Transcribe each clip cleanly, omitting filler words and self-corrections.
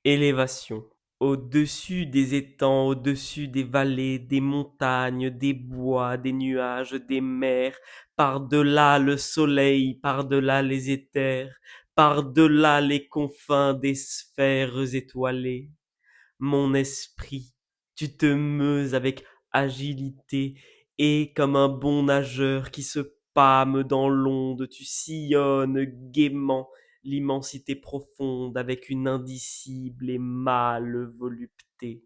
Élévation. Au-dessus des étangs, au-dessus des vallées, des montagnes, des bois, des nuages, des mers, par-delà le soleil, par-delà les éthers, par-delà les confins des sphères étoilées. Mon esprit, tu te meus avec agilité et comme un bon nageur qui se pâme dans l'onde, tu sillonnes gaiement l'immensité profonde avec une indicible et mâle volupté.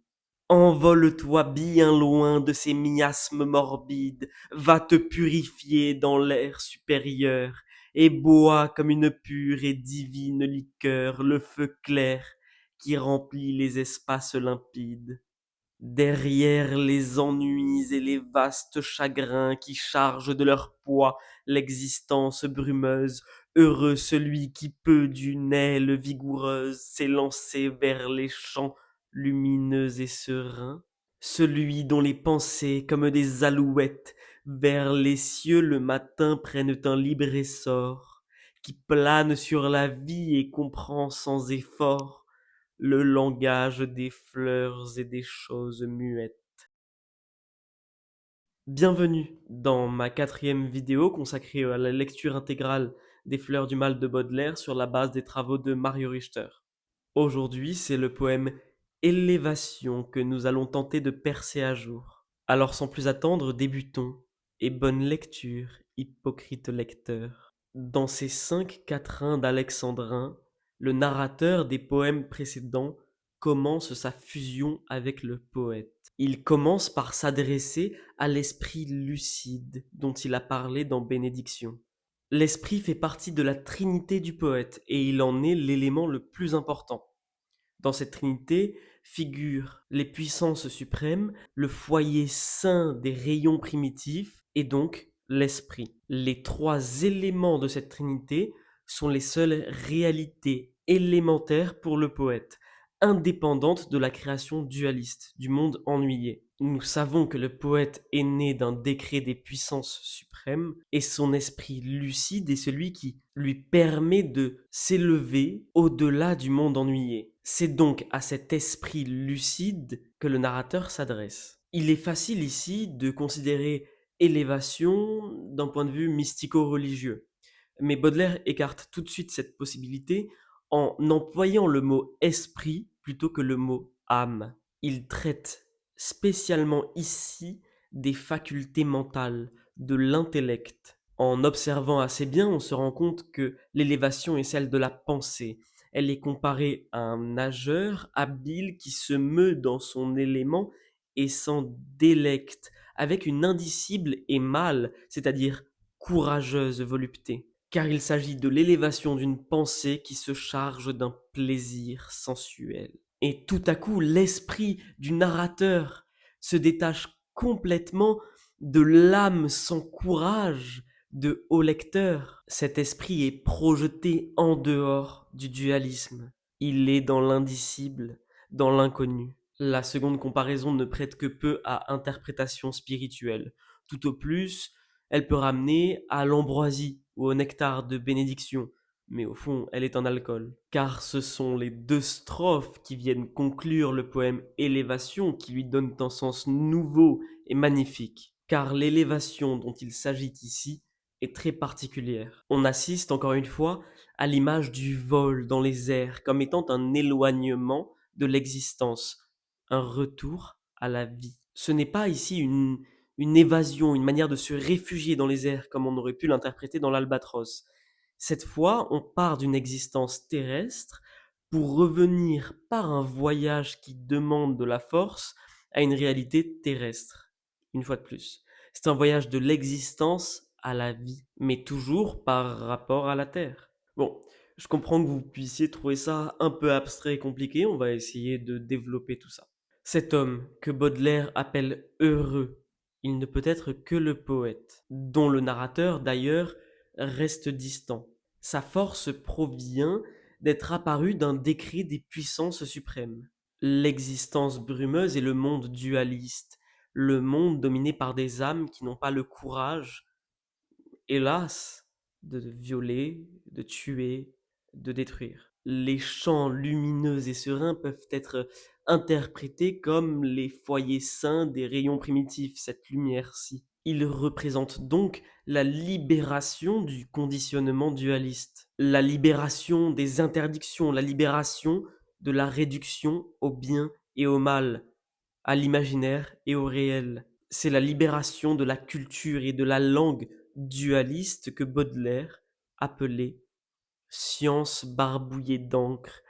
Envole-toi bien loin de ces miasmes morbides, va te purifier dans l'air supérieur, et bois comme une pure et divine liqueur le feu clair qui remplit les espaces limpides. Derrière les ennuis et les vastes chagrins qui chargent de leur poids l'existence brumeuse, heureux celui qui peut d'une aile vigoureuse s'élancer vers les champs lumineux et sereins, celui dont les pensées, comme des alouettes, vers les cieux le matin prennent un libre essor, qui plane sur la vie et comprend sans effort le langage des fleurs et des choses muettes. Bienvenue dans ma quatrième vidéo consacrée à la lecture intégrale des Fleurs du mal de Baudelaire sur la base des travaux de Mario Richter. Aujourd'hui, c'est le poème Élévation que nous allons tenter de percer à jour. Alors sans plus attendre, débutons, et bonne lecture, hypocrite lecteur. Dans ces 5 quatrains d'Alexandrin, le narrateur des poèmes précédents commence sa fusion avec le poète. Il commence par s'adresser à l'esprit lucide dont il a parlé dans Bénédiction. L'esprit fait partie de la trinité du poète et il en est l'élément le plus important. Dans cette trinité figurent les puissances suprêmes, le foyer saint des rayons primitifs et donc l'esprit. Les trois éléments de cette trinité sont les seules réalités élémentaires pour le poète, indépendantes de la création dualiste du monde ennuyé. Nous savons que le poète est né d'un décret des puissances suprêmes et son esprit lucide est celui qui lui permet de s'élever au-delà du monde ennuyé. C'est donc à cet esprit lucide que le narrateur s'adresse. Il est facile ici de considérer élévation d'un point de vue mystico-religieux, mais Baudelaire écarte tout de suite cette possibilité en employant le mot esprit plutôt que le mot âme. Il traite spécialement ici des facultés mentales, de l'intellect. En observant assez bien, on se rend compte que l'élévation est celle de la pensée. Elle est comparée à un nageur habile qui se meut dans son élément et s'en délecte avec une indicible et mâle, c'est-à-dire courageuse volupté, car il s'agit de l'élévation d'une pensée qui se charge d'un plaisir sensuel. Et tout à coup, l'esprit du narrateur se détache complètement de l'âme sans courage de haut lecteur. Cet esprit est projeté en dehors du dualisme. Il est dans l'indicible, dans l'inconnu. La seconde comparaison ne prête que peu à interprétation spirituelle. Tout au plus, elle peut ramener à l'ambroisie ou au nectar de bénédiction, mais au fond, elle est un alcool. Car ce sont les 2 strophes qui viennent conclure le poème Élévation qui lui donnent un sens nouveau et magnifique. Car l'élévation dont il s'agit ici est très particulière. On assiste encore une fois à l'image du vol dans les airs comme étant un éloignement de l'existence, un retour à la vie. Ce n'est pas ici une évasion, une manière de se réfugier dans les airs comme on aurait pu l'interpréter dans l'Albatros. Cette fois, on part d'une existence terrestre pour revenir par un voyage qui demande de la force à une réalité terrestre. Une fois de plus. C'est un voyage de l'existence à la vie, mais toujours par rapport à la Terre. Bon, je comprends que vous puissiez trouver ça un peu abstrait et compliqué, on va essayer de développer tout ça. Cet homme que Baudelaire appelle heureux, il ne peut être que le poète, dont le narrateur d'ailleurs reste distant. Sa force provient d'être apparu d'un décret des puissances suprêmes. L'existence brumeuse et le monde dualiste, le monde dominé par des âmes qui n'ont pas le courage, hélas, de violer, de tuer, de détruire. Les champs lumineux et sereins peuvent être interprétés comme les foyers saints des rayons primitifs, cette lumière-ci. Ils représentent donc la libération du conditionnement dualiste, la libération des interdictions, la libération de la réduction au bien et au mal, à l'imaginaire et au réel. C'est la libération de la culture et de la langue dualiste que Baudelaire appelait science barbouillée d'encre,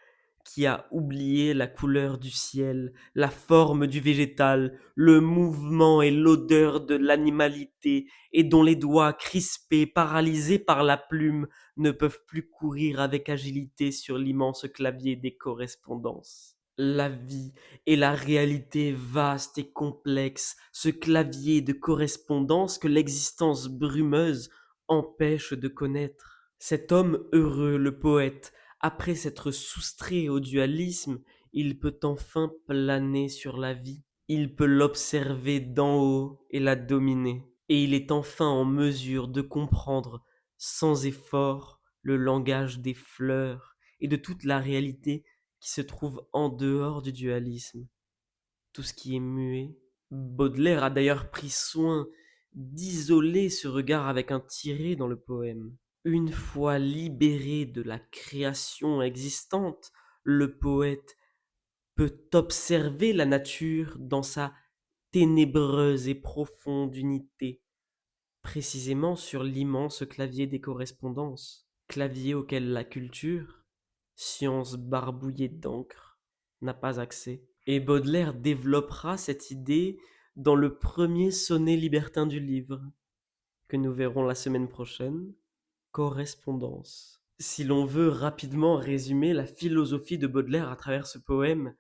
qui a oublié la couleur du ciel, la forme du végétal, le mouvement et l'odeur de l'animalité, et dont les doigts crispés, paralysés par la plume, ne peuvent plus courir avec agilité sur l'immense clavier des correspondances. La vie et la réalité vaste et complexe, ce clavier de correspondance que l'existence brumeuse empêche de connaître. Cet homme heureux, le poète, après s'être soustrait au dualisme, il peut enfin planer sur la vie. Il peut l'observer d'en haut et la dominer. Et il est enfin en mesure de comprendre, sans effort, le langage des fleurs et de toute la réalité qui se trouve en dehors du dualisme. Tout ce qui est muet. Baudelaire a d'ailleurs pris soin d'isoler ce regard avec un tiret dans le poème. Une fois libéré de la création existante, le poète peut observer la nature dans sa ténébreuse et profonde unité, précisément sur l'immense clavier des correspondances, clavier auquel la culture, science barbouillée d'encre, n'a pas accès. Et Baudelaire développera cette idée dans le premier sonnet libertin du livre, que nous verrons la semaine prochaine, Correspondance. Si l'on veut rapidement résumer la philosophie de Baudelaire à travers ce poème,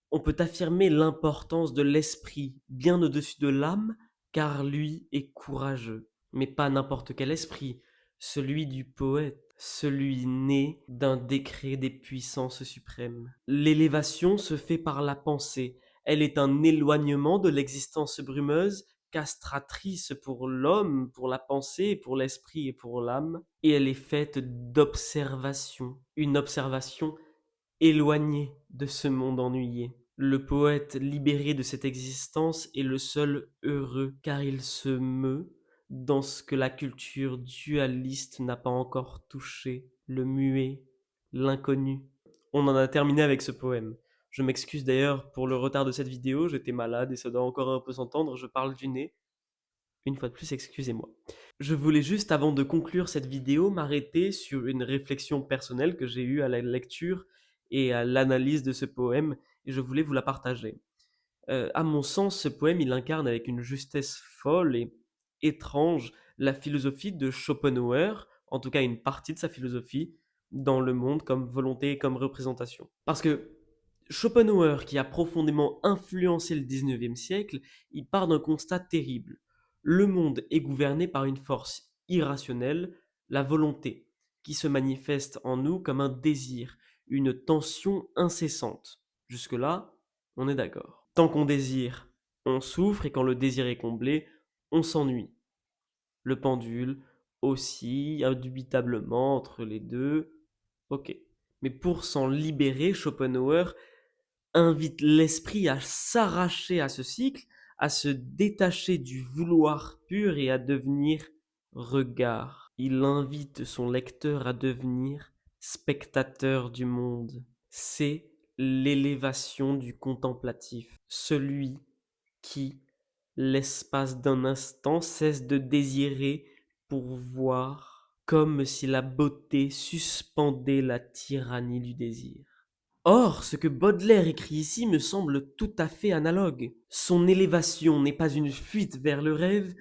on peut affirmer l'importance de l'esprit bien au-dessus de l'âme, car lui est courageux. Mais pas n'importe quel esprit, celui du poète, celui né d'un décret des puissances suprêmes. L'élévation se fait par la pensée, elle est un éloignement de l'existence brumeuse, castratrice pour l'homme, pour la pensée, pour l'esprit et pour l'âme, et elle est faite d'observation, une observation éloigné de ce monde ennuyé. Le poète libéré de cette existence est le seul heureux, car il se meut dans ce que la culture dualiste n'a pas encore touché, le muet, l'inconnu. On en a terminé avec ce poème. Je m'excuse d'ailleurs pour le retard de cette vidéo, j'étais malade et ça doit encore un peu s'entendre, je parle du nez. Une fois de plus, excusez-moi. Je voulais juste, avant de conclure cette vidéo, m'arrêter sur une réflexion personnelle que j'ai eue à la lecture et à l'analyse de ce poème, et je voulais vous la partager. À mon sens, ce poème, il incarne avec une justesse folle et étrange la philosophie de Schopenhauer, en tout cas une partie de sa philosophie, dans le monde comme volonté et comme représentation. Parce que Schopenhauer, qui a profondément influencé le 19e siècle, il part d'un constat terrible. Le monde est gouverné par une force irrationnelle, la volonté, qui se manifeste en nous comme un désir, une tension incessante. Jusque-là, on est d'accord. Tant qu'on désire, on souffre et quand le désir est comblé, on s'ennuie. Le pendule oscille indubitablement entre les deux. Ok. Mais pour s'en libérer, Schopenhauer invite l'esprit à s'arracher à ce cycle, à se détacher du vouloir pur et à devenir regard. Il invite son lecteur à devenir spectateur du monde. C'est l'élévation du contemplatif, celui qui, l'espace d'un instant, cesse de désirer pour voir, comme si la beauté suspendait la tyrannie du désir. Or, ce que Baudelaire écrit ici me semble tout à fait analogue. Son élévation n'est pas une fuite vers le rêve,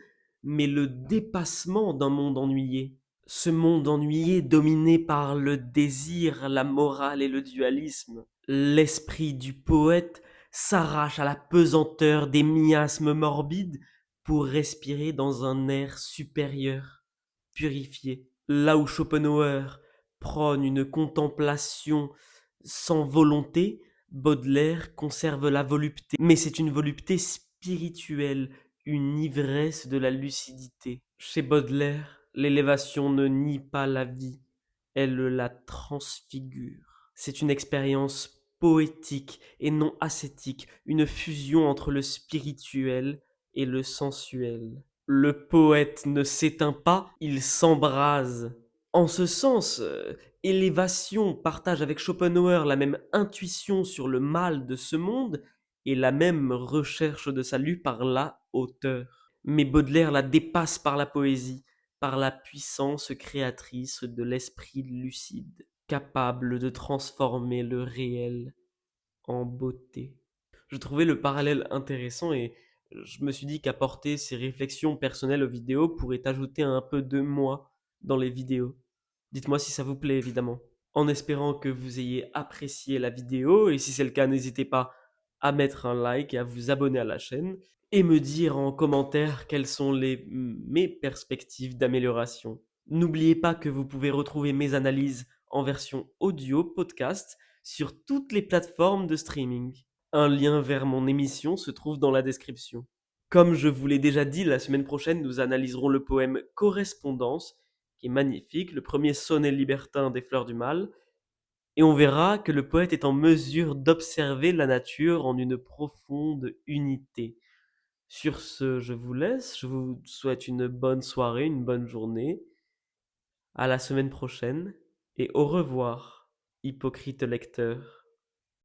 mais le dépassement d'un monde ennuyé. Ce monde ennuyé dominé par le désir, la morale et le dualisme. L'esprit du poète s'arrache à la pesanteur des miasmes morbides pour respirer dans un air supérieur, purifié. Là où Schopenhauer prône une contemplation sans volonté, Baudelaire conserve la volupté, mais c'est une volupté spirituelle, une ivresse de la lucidité. Chez Baudelaire, l'élévation ne nie pas la vie, elle la transfigure. C'est une expérience poétique et non ascétique, une fusion entre le spirituel et le sensuel. Le poète ne s'éteint pas, il s'embrase. En ce sens, Élévation partage avec Schopenhauer la même intuition sur le mal de ce monde et la même recherche de salut par la hauteur. Mais Baudelaire la dépasse par la poésie, par la puissance créatrice de l'esprit lucide, capable de transformer le réel en beauté. Je trouvais le parallèle intéressant et je me suis dit qu'apporter ces réflexions personnelles aux vidéos pourrait ajouter un peu de moi dans les vidéos. Dites-moi si ça vous plaît évidemment. En espérant que vous ayez apprécié la vidéo et si c'est le cas, n'hésitez pas à mettre un like et à vous abonner à la chaîne et me dire en commentaire quelles sont mes perspectives d'amélioration. N'oubliez pas que vous pouvez retrouver mes analyses en version audio podcast sur toutes les plateformes de streaming. Un lien vers mon émission se trouve dans la description. Comme je vous l'ai déjà dit, la semaine prochaine, nous analyserons le poème Correspondance, qui est magnifique, le premier sonnet libertin des Fleurs du Mal, et on verra que le poète est en mesure d'observer la nature en une profonde unité. Sur ce, je vous laisse, je vous souhaite une bonne soirée, une bonne journée, à la semaine prochaine, et au revoir, hypocrite lecteur.